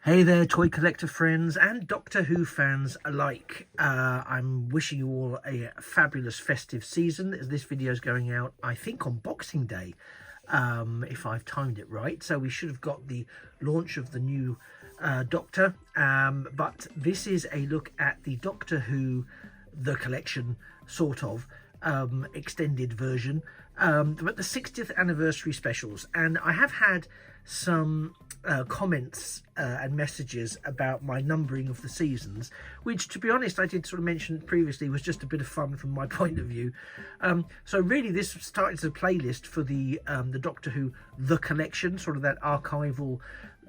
Hey there, toy collector friends and Doctor Who fans alike. I'm wishing you all a fabulous festive season, as this video is going out, I think, on Boxing Day, if I've timed it right. So we should have got the launch of the new Doctor, but this is a look at the Doctor Who, the collection, sort of, extended version, but the 60th anniversary specials. And I have had some comments and messages about my numbering of the seasons, which, to be honest, I did sort of mention previously was just a bit of fun from my point of view. So really this started as a playlist for the Doctor Who The Collection, sort of that archival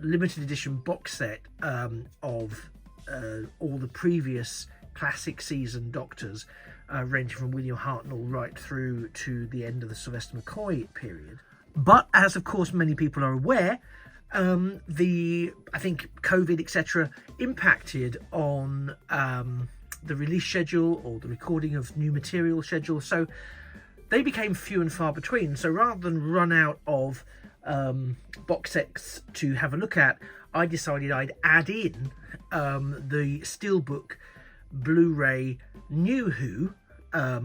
limited edition box set of all the previous classic season Doctors, ranging from William Hartnell right through to the end of the Sylvester McCoy period. But as of course many people are aware, I think COVID etc. impacted on the release schedule or the recording of new material schedule, so they became few and far between. So rather than run out of box sets to have a look at, I decided I'd add in the Steelbook Blu-ray New Who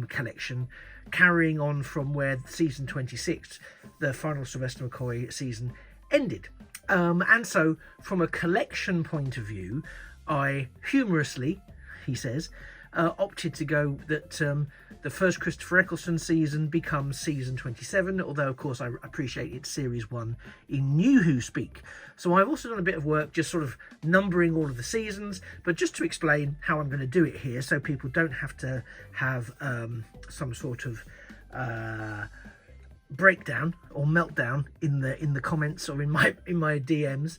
collection, carrying on from where season 26, the final Sylvester McCoy season, ended. And so from a collection point of view, I humorously, he says, opted to go that the first Christopher Eccleston season becomes season 27, although of course I appreciate it's series 1 in New Who speak. So I've also done a bit of work just sort of numbering all of the seasons, but just to explain how I'm going to do it here, so people don't have to have some sort of breakdown or meltdown in the comments or in my DMs.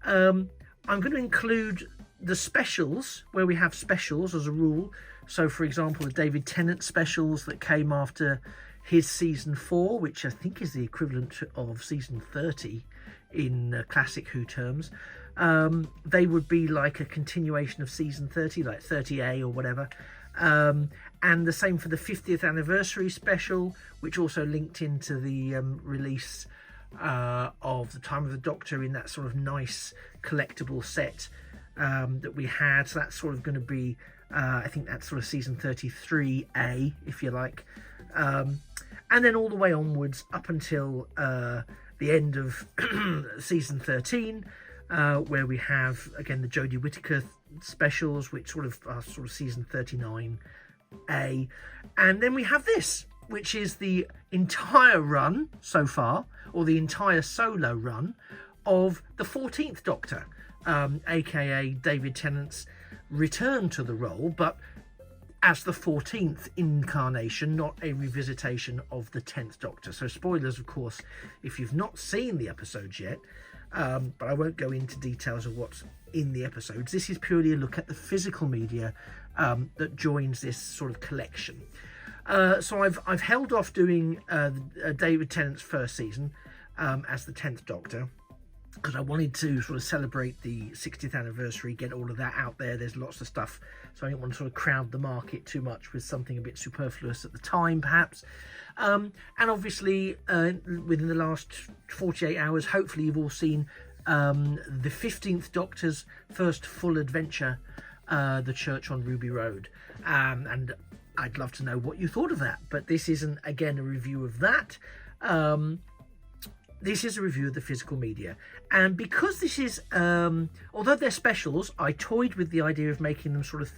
I'm going to include the specials where we have specials as a rule. So for example, the David Tennant specials that came after his season 4, which I think is the equivalent of season 30 in classic Who terms. They would be like a continuation of season 30, like 30A or whatever. And the same for the 50th anniversary special, which also linked into the release of the Time of the Doctor in that sort of nice collectible set that we had. So that's sort of going to be, I think that's sort of season 33A, if you like. And then all the way onwards up until the end of season 13, where we have, again, the Jodie Whittaker specials, which sort of are sort of season 39A. And then we have this, which is the entire run so far, or the entire solo run of the 14th Doctor, aka David Tennant's return to the role, but as the 14th incarnation, not a revisitation of the 10th Doctor. So spoilers, of course, if you've not seen the episodes yet, but I won't go into details of what's in the episodes. This is purely a look at the physical media that joins this sort of collection. So I've held off doing David Tennant's first season as the 10th Doctor, because I wanted to sort of celebrate the 60th anniversary, get all of that out there. There's lots of stuff, so I didn't want to sort of crowd the market too much with something a bit superfluous at the time, perhaps. And obviously, within the last 48 hours, hopefully you've all seen the 15th Doctor's first full adventure, The Church on Ruby Road. And I'd love to know what you thought of that. But this isn't, again, a review of that. This is a review of the physical media. And because this is, although they're specials, I toyed with the idea of making them sort of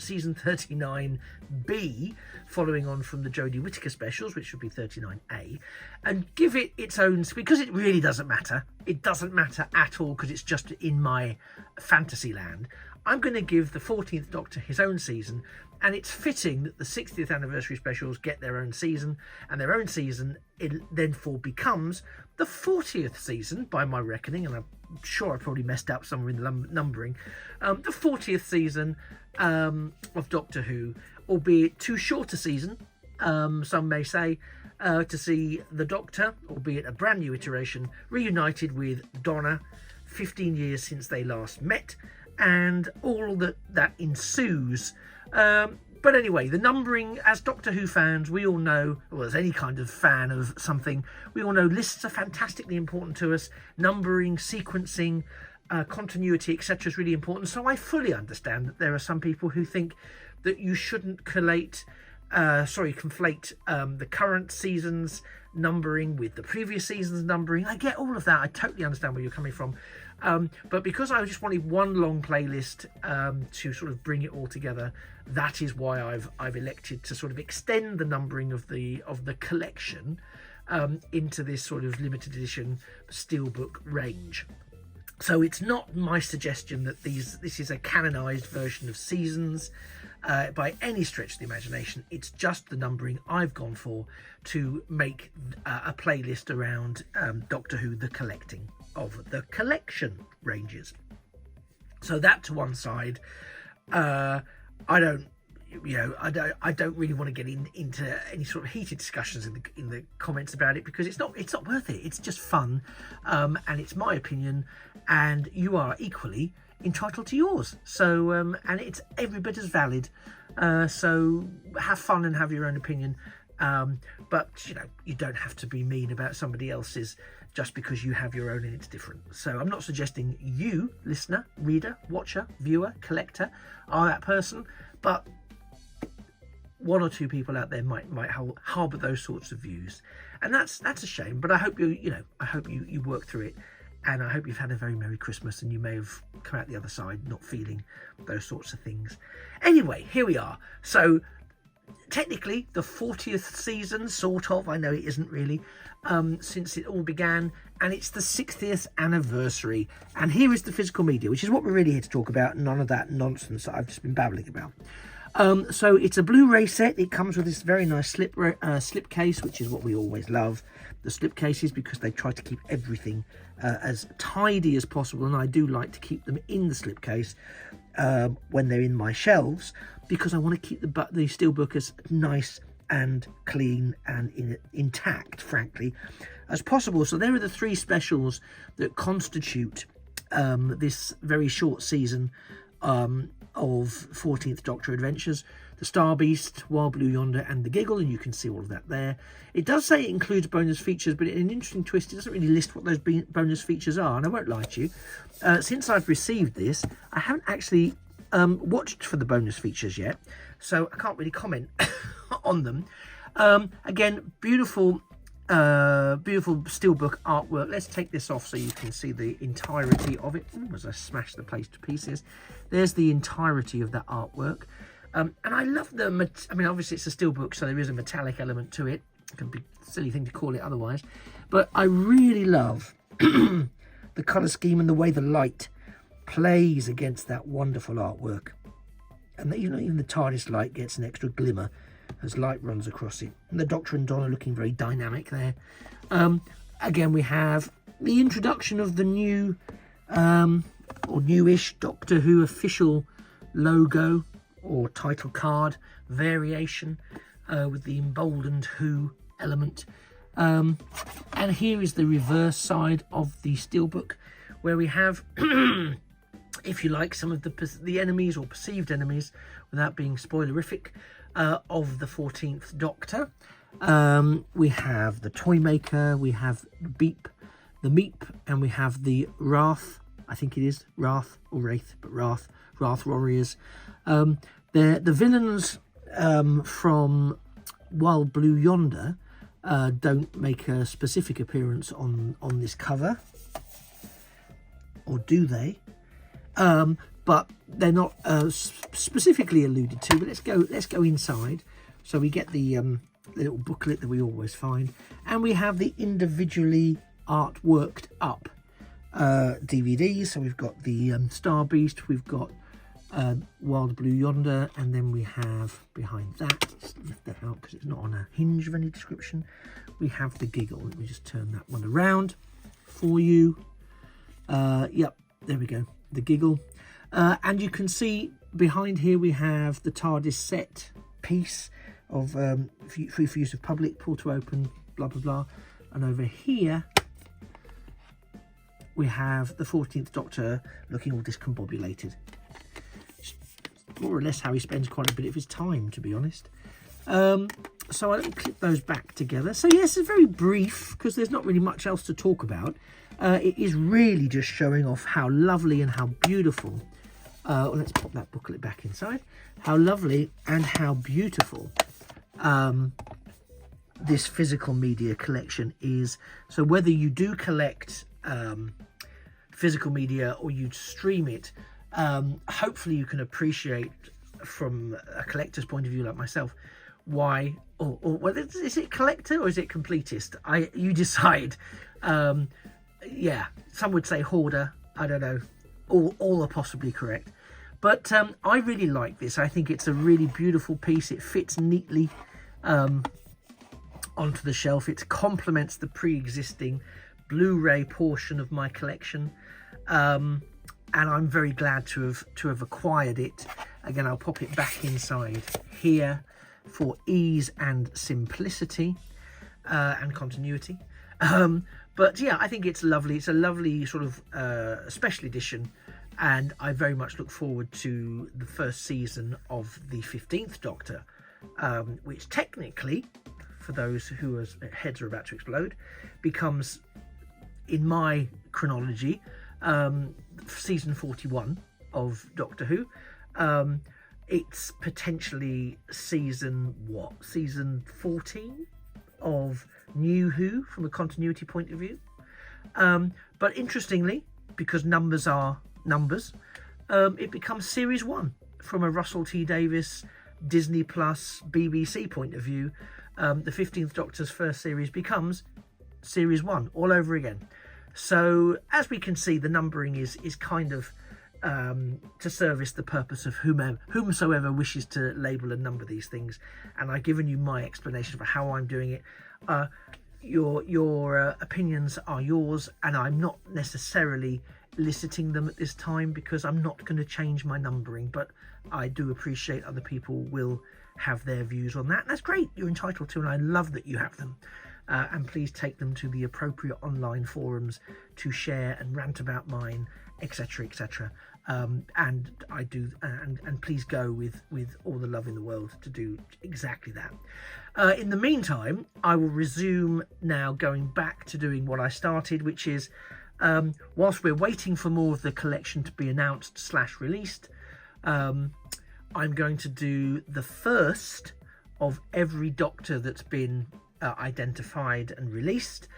season 39B, following on from the Jodie Whittaker specials, which would be 39A, and give it its own, because it really doesn't matter. It doesn't matter at all, because it's just in my fantasy land. I'm going to give the 14th Doctor his own season, and it's fitting that the 60th anniversary specials get their own season, and their own season it therefore becomes the 40th season, by my reckoning, and I'm sure I probably messed up somewhere in the numbering, the 40th season of Doctor Who, albeit too short a season, some may say, to see the Doctor, albeit a brand new iteration, reunited with Donna 15 years since they last met, and all that ensues. But anyway, the numbering, as Doctor Who fans, we all know, well, as any kind of fan of something, we all know lists are fantastically important to us. Numbering, sequencing, continuity, etc., is really important. So I fully understand that there are some people who think that you shouldn't conflate the current season's numbering with the previous season's numbering. I get all of that. I totally understand where you're coming from. But because I just wanted one long playlist to sort of bring it all together, that is why I've elected to sort of extend the numbering of the collection into this sort of limited edition Steelbook range. So it's not my suggestion that this is a canonized version of seasons by any stretch of the imagination. It's just the numbering I've gone for to make a playlist around Doctor Who, the collecting of the collection ranges. So that to one side. I don't really want to get into any sort of heated discussions in the comments about it, because it's not worth it. It's just fun, and it's my opinion, and you are equally entitled to yours. So and it's every bit as valid. So have fun and have your own opinion, but you don't have to be mean about somebody else's just because you have your own and it's different. So I'm not suggesting you, listener, reader, watcher, viewer, collector, are that person, but one or two people out there might harbour those sorts of views, and that's a shame. But I hope you work through it, and I hope you've had a very Merry Christmas, and you may have come out the other side not feeling those sorts of things. Anyway, here we are. So technically the 40th season, sort of. I know it isn't really, since it all began, and it's the 60th anniversary. And here is the physical media, which is what we're really here to talk about. None of that nonsense that I've just been babbling about. So it's a Blu-ray set. It comes with this very nice slip case, which is what we always love, the slip cases, because they try to keep everything as tidy as possible, and I do like to keep them in the slip case when they're in my shelves, because I want to keep the Steelbook as nice and clean and intact, frankly, as possible. So there are the three specials that constitute this very short season of 14th Doctor Adventures: the Star Beast, Wild Blue Yonder, and the Giggle, and you can see all of that there. It does say it includes bonus features, but in an interesting twist, it doesn't really list what those bonus features are, and I won't lie to you. Since I've received this, I haven't actually watched for the bonus features yet, so I can't really comment on them. Again, beautiful Steelbook artwork. Let's take this off so you can see the entirety of it. Ooh, as I smash the place to pieces, there's the entirety of that artwork. And I love obviously it's a Steelbook, so there is a metallic element to it. It can be a silly thing to call it otherwise, but I really love the colour scheme and the way the light plays against that wonderful artwork. And even the TARDIS light gets an extra glimmer as light runs across it. And the Doctor and Donna looking very dynamic there. Again, we have the introduction of the new or newish Doctor Who official logo or title card variation with the emboldened Who element. And here is the reverse side of the Steelbook, where we have if you like, some of the enemies or perceived enemies, without being spoilerific, of the 14th Doctor. We have the Toymaker, we have the Meep, and we have the Wrath. I think it is Wrath or Wraith, but Wrath Warriors. The villains from Wild Blue Yonder don't make a specific appearance on this cover, or do they? But they're not specifically alluded to. But let's go inside. So we get the little booklet that we always find, and we have the individually artworked up DVDs. So we've got the Star Beast, we've got Wild Blue Yonder, and then we have behind that, just lift that out because it's not on a hinge of any description, we have the Giggle. Let me just turn that one around for you. Yep, there we go, the Giggle. And you can see behind here we have the TARDIS set piece of free for use of public, pull to open, blah blah blah. And over here we have the 14th Doctor looking all discombobulated. It's more or less how he spends quite a bit of his time, to be honest. So I'll clip those back together. So yes, it's very brief because there's not really much else to talk about. It is really just showing off how lovely and how beautiful. Let's pop that booklet back inside. How lovely and how beautiful this physical media collection is. So whether you do collect physical media or you stream it, hopefully you can appreciate from a collector's point of view like myself why, or whether is it collector or is it completist, you decide. Yeah, some would say hoarder, I don't know, all are possibly correct, but I really like this. I think it's a really beautiful piece. It fits neatly onto the shelf. It complements the pre-existing Blu-ray portion of my collection, and I'm very glad to have acquired it. Again, I'll pop it back inside here for ease and simplicity and continuity. But yeah, I think it's lovely. It's a lovely sort of special edition, and I very much look forward to the first season of the 15th Doctor, which technically, for those whose heads are about to explode, becomes, in my chronology, season 41 of Doctor Who. It's potentially season 14 of New Who from a continuity point of view. But interestingly, because numbers are numbers, it becomes series 1 from a Russell T Davies, Disney Plus, BBC point of view. The 15th Doctor's first series becomes series 1 all over again. So as we can see, the numbering is kind of to service the purpose of whomsoever wishes to label and number these things, and I've given you my explanation for how I'm doing it. Your opinions are yours, and I'm not necessarily eliciting them at this time because I'm not going to change my numbering, but I do appreciate other people will have their views on that, and that's great. You're entitled to, and I love that you have them. And please take them to the appropriate online forums to share and rant about mine, etc., etc. And I do, and please go with all the love in the world to do exactly that. In the meantime, I will resume now, going back to doing what I started, which is whilst we're waiting for more of the collection to be announced / released, I'm going to do the first of every Doctor that's been identified and released,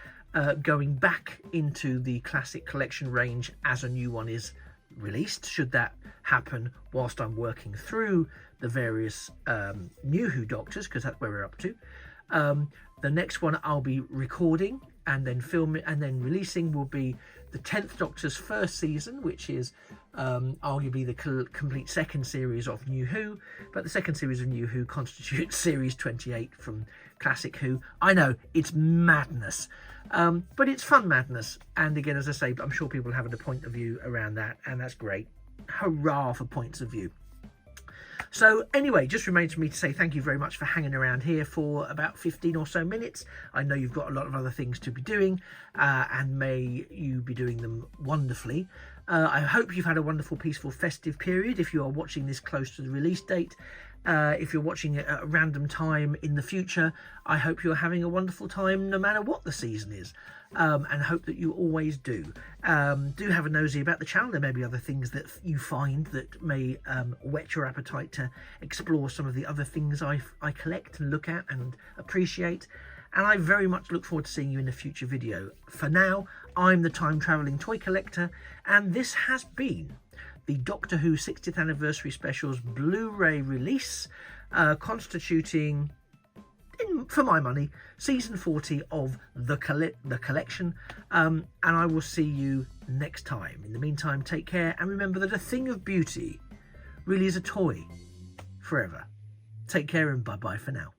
going back into the classic collection range as a new one is released, should that happen whilst I'm working through the various New Who Doctors, because that's where we're up to. The next one I'll be recording and then filming and then releasing will be the 10th Doctor's first season, which is arguably the complete second series of New Who, but the second series of New Who constitutes series 28 from Classic Who. I know, it's madness, but it's fun madness, and again, as I say, I'm sure people have a point of view around that, and that's great. Hurrah for points of view. So anyway, just remains for me to say thank you very much for hanging around here for about 15 or so minutes. I know you've got a lot of other things to be doing, and may you be doing them wonderfully. I hope you've had a wonderful, peaceful, festive period if you are watching this close to the release date. If you're watching it at a random time in the future, I hope you're having a wonderful time no matter what the season is, and hope that you always do. Do have a nosy about the channel. There may be other things that you find that may whet your appetite to explore some of the other things I collect and look at and appreciate. And I very much look forward to seeing you in a future video. For now, I'm the Time Travelling Toy Collector, and this has been the Doctor Who 60th Anniversary Specials Blu-ray release, constituting, for my money, season 40 of the collection, and I will see you next time. In the meantime, take care, and remember that a thing of beauty really is a toy forever. Take care, and bye-bye for now.